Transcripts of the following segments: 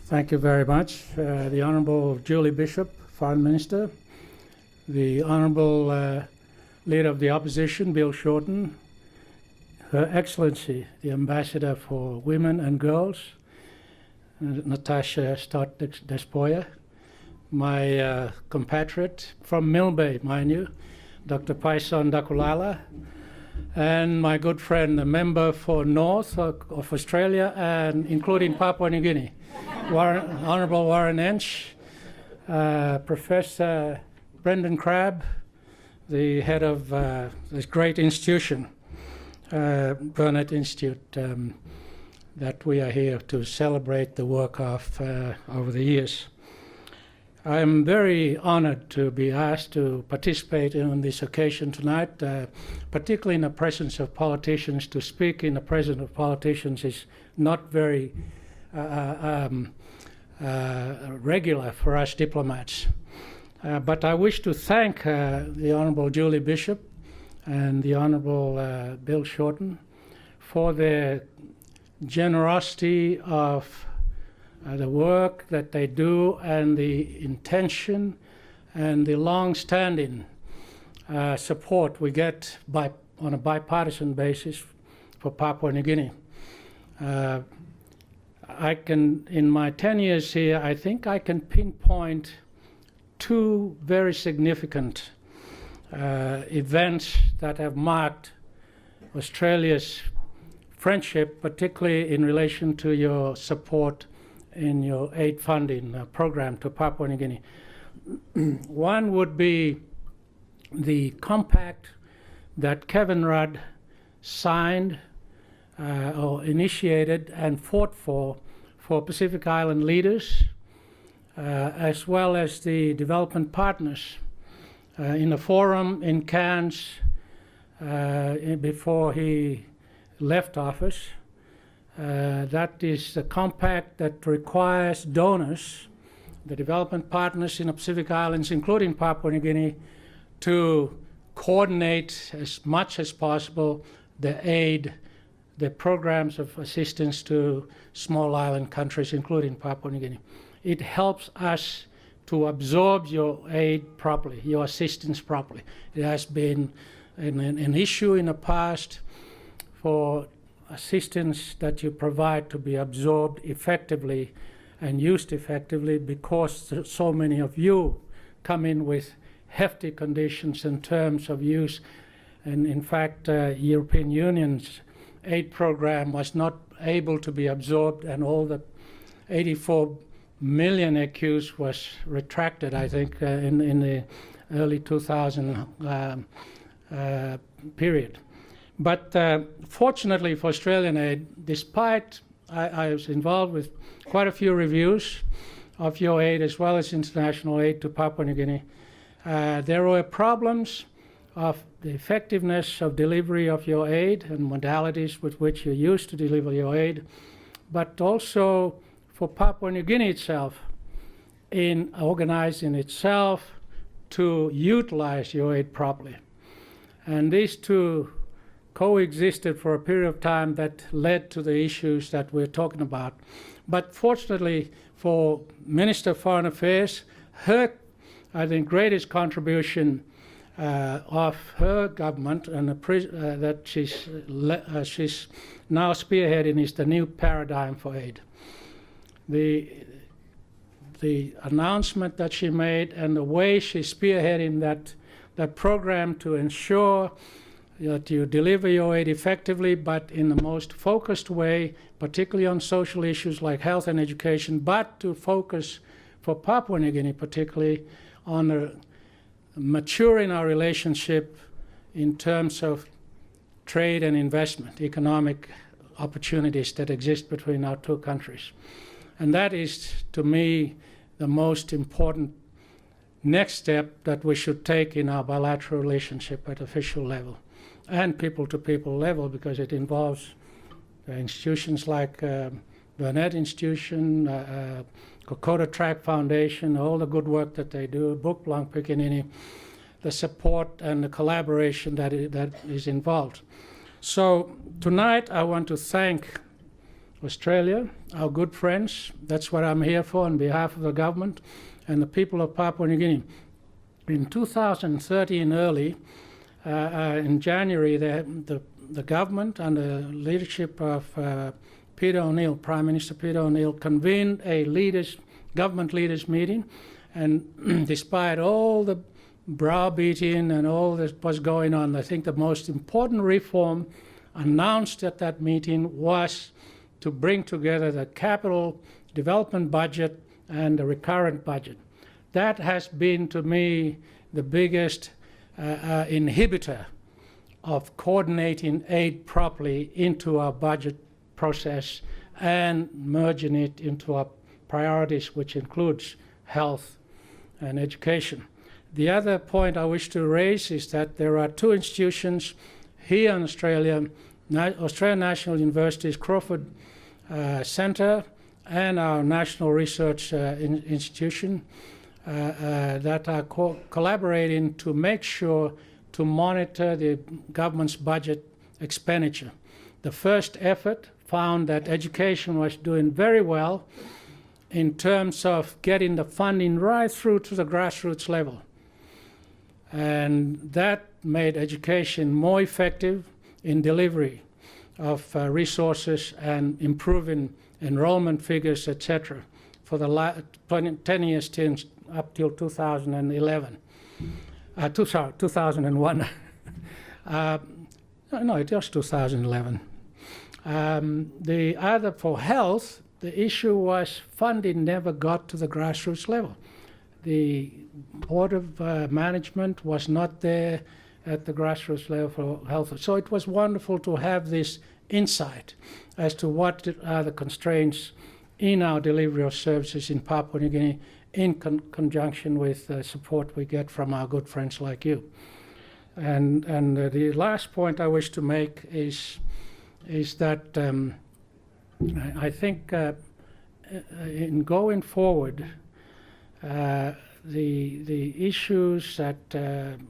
Thank you very much. The Honourable Julie Bishop, Foreign Minister, the Honourable Leader of the Opposition, Bill Shorten, Her Excellency, the Ambassador for Women and Girls, Natasha Stott-Despoja, my compatriot from Mill Bay, mind you, Dr. Paison Dakulala, and my good friend, the member for North of Australia, and including Papua New Guinea, Honourable Warren Ench, Professor Brendan Crabb, the head of this great institution, Burnet Institute, that we are here to celebrate the work of over the years. I am very honored to be asked to participate in this occasion tonight, particularly in the presence of politicians. To speak in the presence of politicians is not very regular for us diplomats. But I wish to thank the Honourable Julie Bishop and the Honourable Bill Shorten for their generosity of the work that they do and the intention and the long-standing support we get on a bipartisan basis for Papua New Guinea. In my 10 years here, I think I can pinpoint two very significant events that have marked Australia's friendship, particularly in relation to your support in your aid funding program to Papua New Guinea. One would be the compact that Kevin Rudd signed or initiated and fought for Pacific Island leaders, as well as the development partners in a forum in Cairns before he left office. That is a compact that requires donors, the development partners in the Pacific Islands, including Papua New Guinea, to coordinate as much as possible the aid, the programs of assistance to small island countries, including Papua New Guinea. It helps us to absorb your aid properly, your assistance properly. It has been an issue in the past for assistance that you provide to be absorbed effectively and used effectively, because so many of you come in with hefty conditions in terms of use. And in fact, European Union's aid program was not able to be absorbed, and all the 84 million ECUs was retracted, I think, in the early 2000 period. But fortunately for Australian aid, despite I was involved with quite a few reviews of your aid as well as international aid to Papua New Guinea, there were problems of the effectiveness of delivery of your aid and modalities with which you used to deliver your aid, but also for Papua New Guinea itself in organizing itself to utilize your aid properly. And these two coexisted for a period of time that led to the issues that we're talking about. But fortunately for Minister of Foreign Affairs, her, I think, greatest contribution of her government and that she's now spearheading is the new paradigm for aid. The announcement that she made and the way she's spearheading that program to ensure that you deliver your aid effectively, but in the most focused way, particularly on social issues like health and education, but to focus for Papua New Guinea particularly on maturing our relationship in terms of trade and investment, economic opportunities that exist between our two countries. And that is, to me, the most important next step that we should take in our bilateral relationship at official level and people-to-people level, because it involves institutions like Burnet Institute, Kokoda Track Foundation, all the good work that they do, Book Blanc Picanini, the support and the collaboration that is involved. So tonight I want to thank Australia, our good friends. That's what I'm here for on behalf of the government and the people of Papua New Guinea. In 2013 early, in January, the government under leadership of Peter O'Neill, Prime Minister Peter O'Neill, convened a government leaders meeting, and despite all the browbeating and all that was going on, I think the most important reform announced at that meeting was to bring together the capital development budget and the recurrent budget. That has been, to me, the biggest inhibitor of coordinating aid properly into our budget process and merging it into our priorities, which includes health and education. The other point I wish to raise is that there are two institutions here in Australia, Australian National University's Crawford Centre and our National Research Institution that are collaborating to make sure to monitor the government's budget expenditure. The first effort found that education was doing very well in terms of getting the funding right through to the grassroots level. And that made education more effective in delivery of resources and improving enrollment figures, etc., for the 10 years up till 2011. 2001. No, it was 2011. The other, for health, the issue was funding never got to the grassroots level. The Board of Management was not there at the grassroots level for health. So it was wonderful to have this insight as to what are the constraints in our delivery of services in Papua New Guinea in conjunction with the support we get from our good friends like you. And the last point I wish to make is that I think in going forward, the issues that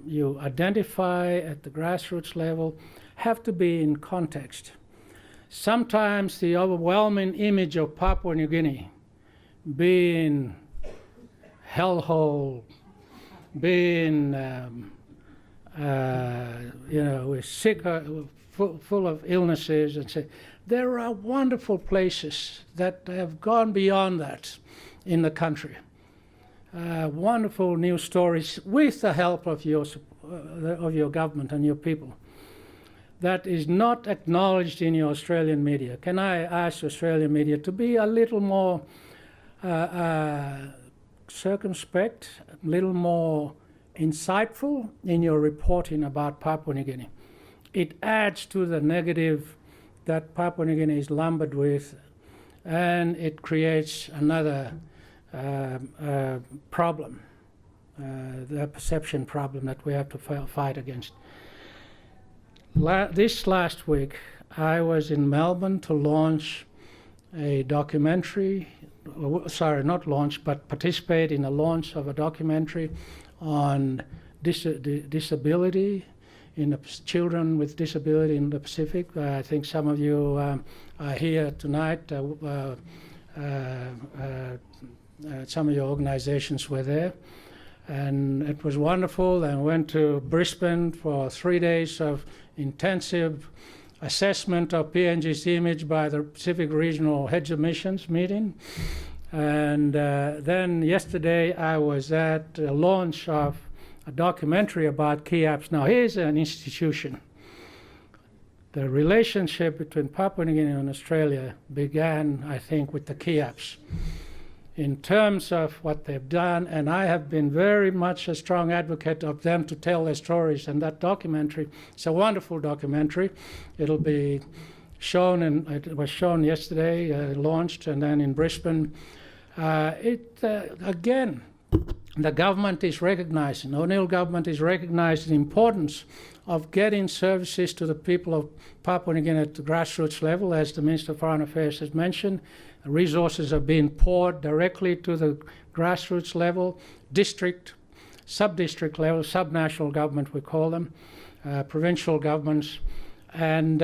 you identify at the grassroots level have to be in context. Sometimes the overwhelming image of Papua New Guinea being hellhole, being we're sick, full of illnesses, and say there are wonderful places that have gone beyond that in the country. Wonderful news stories with the help of your government and your people. That is not acknowledged in your Australian media. Can I ask Australian media to be a little more circumspect, a little more insightful in your reporting about Papua New Guinea? It adds to the negative that Papua New Guinea is lumbered with, and it creates another problem, the perception problem that we have to fight against. This last week, I was in Melbourne to launch a documentary, not launch, but participate in the launch of a documentary on disability in the children with disability in the Pacific. I think some of you are here tonight. Some of your organizations were there, and it was wonderful. And went to Brisbane for 3 days of intensive assessment of PNG's image by the Pacific Regional Heads of Missions meeting. And then yesterday I was at the launch of a documentary about KIAPs. Now here's an institution. The relationship between Papua New Guinea and Australia began, I think, with the KIAPs in terms of what they've done, and I have been very much a strong advocate of them to tell their stories. And that documentary, it's a wonderful documentary. It'll be shown, and it was shown yesterday, launched, and then in Brisbane. Again, the government is recognizing, the O'Neill government is recognizing the importance of getting services to the people of Papua New Guinea at the grassroots level. As the Minister of Foreign Affairs has mentioned, resources are being poured directly to the grassroots level, district, sub-district level, sub-national government we call them, provincial governments, and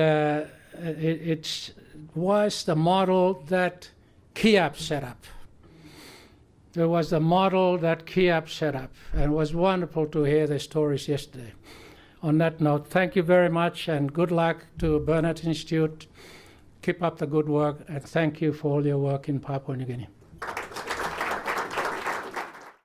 was the model that KIAP set up. It was the model that KIAP set up, and it was wonderful to hear the stories yesterday. On that note, thank you very much, and good luck to Burnet Institute. Keep up the good work, and thank you for all your work in Papua New Guinea.